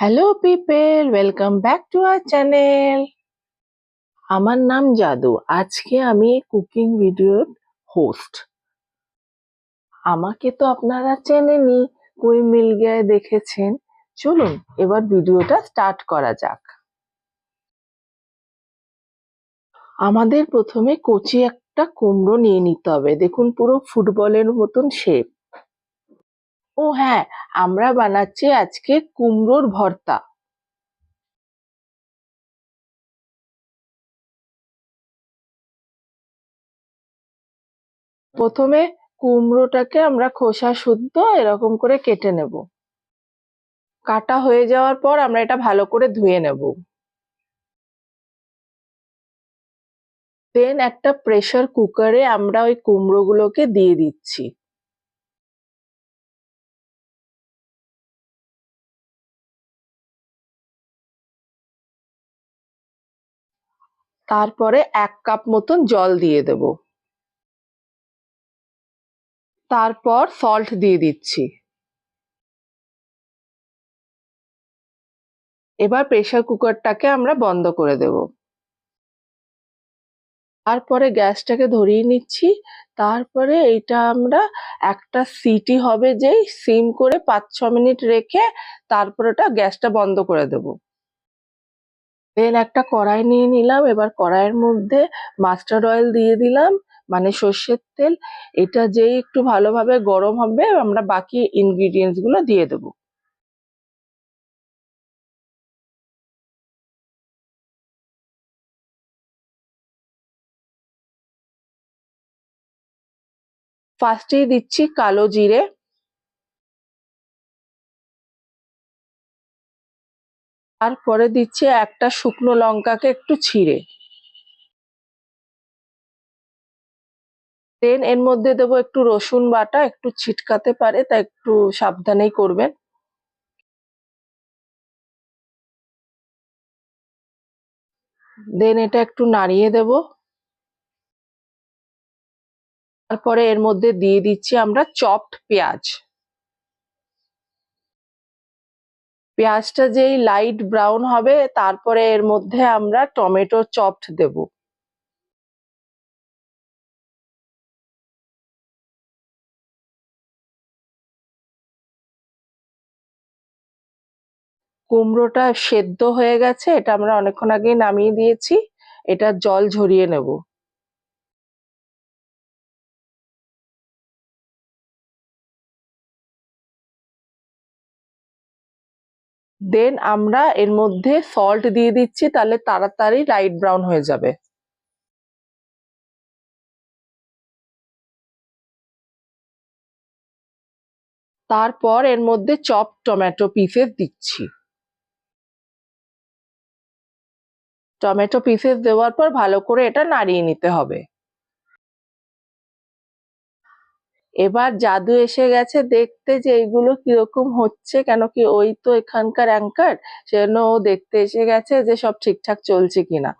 Hello people, welcome back to our channel. আমার নাম জাদু। আজকে আমি কুকিং ভিডিওর হোস্ট। আমাকে তো আপনারা চেনেনই, কোই মিল গয়ায় দেখেছেন। চলুন এবার ভিডিওটা স্টার্ট করা যাক। আমাদের প্রথমে কচি একটা কুমড়ো নিয়ে নিতে হবে। দেখুন পুরো ফুটবলের মতন শেপ। ও হ্যাঁ, আমরা বানাচ্ছি আজকে কুমড়োর ভর্তা। প্রথমে কুমড়োটাকে আমরা খোসা শুদ্ধ এরকম করে কেটে নেব। কাটা হয়ে যাওয়ার পর আমরা এটা ভালো করে ধুয়ে নেব। দেন একটা প্রেসার কুকারে আমরা ওই কুমড়োগুলোকে দিয়ে দিচ্ছি। তারপরে 1 কাপ মতন জল দিয়ে দেব। তারপর সল্ট দিয়ে দিচ্ছি। এবার প্রেসার কুকারটাকে আমরা বন্ধ করে দেব। তারপরে গ্যাসটাকে ধরিয়ে নিচ্ছি। তারপরে এটা আমরা একটা সিটি হবে যেই সিম করে 5-6 মিনিট রেখে তারপর ওটা গ্যাসটা বন্ধ করে দেব। দেন একটা কড়াই নিয়ে নিলাম। এবার কড়াইয়ের মধ্যে মাস্টার্ড অয়েল দিয়ে দিলাম, মানে সর্ষের তেল। এটা যেই একটু ভালোভাবে গরম হবে আমরা বাকি ইনগ্রিডিয়েন্টস গুলো দিয়ে দেবো। ফার্স্টেই দিচ্ছি কালো জিরে। তারপরে দিচ্ছি একটা শুকনো লঙ্কাকে একটু ছিঁড়ে। দেন এর মধ্যে দেবো একটু রসুন বাটা, একটু ছিটকাতে পারে তাই একটু সাবধানেই করবেন। দেন এটা একটু নাড়িয়ে দেব। তারপরে এর মধ্যে দিয়ে দিচ্ছি আমরা চপড পেঁয়াজ। পেঁয়াজটা যেই লাইট ব্রাউন হবে তারপরে এর মধ্যে আমরা টমেটো চপড দেব। কুমড়োটা সেদ্ধ হয়ে গেছে, এটা আমরা অনেকক্ষণ আগেই নামিয়ে দিয়েছি। এটা জল ঝরিয়ে নেব। দেন আমরা এর মধ্যে সল্ট দিয়ে দিচ্ছি, তাহলে তাড়াতাড়ি লাইট ব্রাউন হয়ে যাবে। তারপর এর মধ্যে চপ টমেটো পিসেস দিচ্ছি। টমেটো পিসেস দেওয়ার পর ভালো করে এটা নাড়িয়ে নিতে হবে। এবার জাদু এসে গেছে দেখতে যে এইগুলো কিরকম হচ্ছে, কেন কি ওই তো এখানকার অ্যাঙ্কার, সেজন্য ও দেখতে এসে গেছে যে সব ঠিকঠাক চলছে কিনা।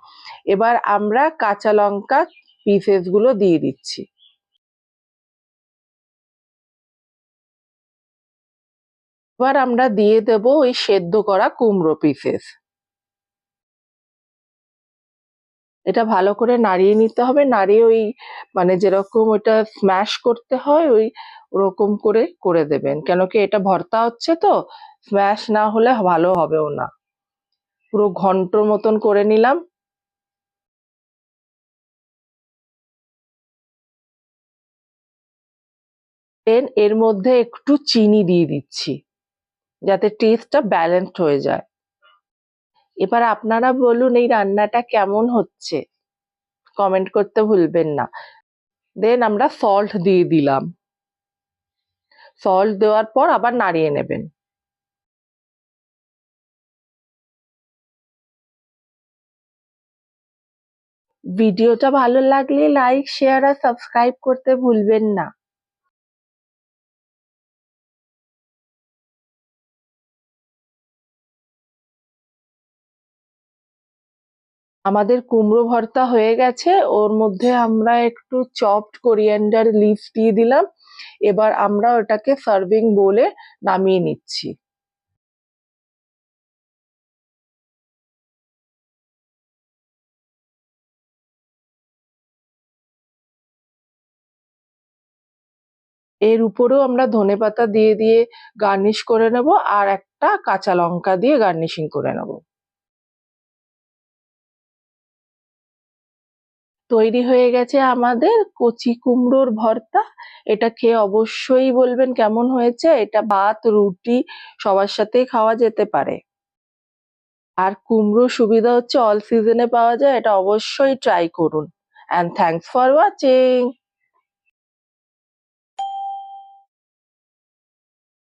এবার আমরা কাঁচা লঙ্কা পিসেস গুলো দিয়ে দিচ্ছি। এবার আমরা দিয়ে দেব ওই সেদ্ধ করা কুমড়ো পিসেস। এটা ভালো করে নাড়িয়ে নিতে হবে। নাড়িয়ে ওই মানে যেরকম ওটা স্ম্যাশ করতে হয় ওই ওরকম করে করে দেবেন, কেন কি এটা ভর্তা হচ্ছে তো, স্ম্যাশ না হলে ভালো হবেও না। পুরো ঘন্টর মতন করে নিলাম। দেন এর মধ্যে একটু চিনি দিয়ে দিচ্ছি যাতে টেস্টটা ব্যালেন্সড হয়ে যায়। এবার আপনারা বলুন এই রান্নাটা কেমন হচ্ছে, কমেন্ট করতে ভুলবেন না। দেন আমরা সল্ট দিয়ে দিলাম। সল্ট দেওয়ার পর আবার নাড়িয়ে নেবেন। ভিডিওটা ভালো লাগলে লাইক, শেয়ার আর সাবস্ক্রাইব করতে ভুলবেন না। আমাদের কুমড়ো ভর্তা হয়ে গেছে। ওর মধ্যে আমরা একটু চপড কোরিয়ান্ডার লিভস দিয়ে দিলাম। এবার আমরা ওটাকে সার্ভিং বোলে নামিয়ে নিচ্ছি। এর উপরেও আমরা ধনেপাতা দিয়ে দিয়ে গার্নিশ করে নেব, আর একটা কাঁচা লঙ্কা দিয়ে গার্নিশিং করে নেব। তৈরি হয়ে গেছে আমাদের কচি কুমড়োর ভর্তা। এটা খেয়ে অবশ্যই বলবেন কেমন হয়েছে। এটা ভাত, রুটি সবার সাথেই খাওয়া যেতে পারে। আর কুমড়োর সুবিধা হচ্ছে অল সিজনে পাওয়া যায়, এটা অবশ্যই ট্রাই করুন। And thanks for watching.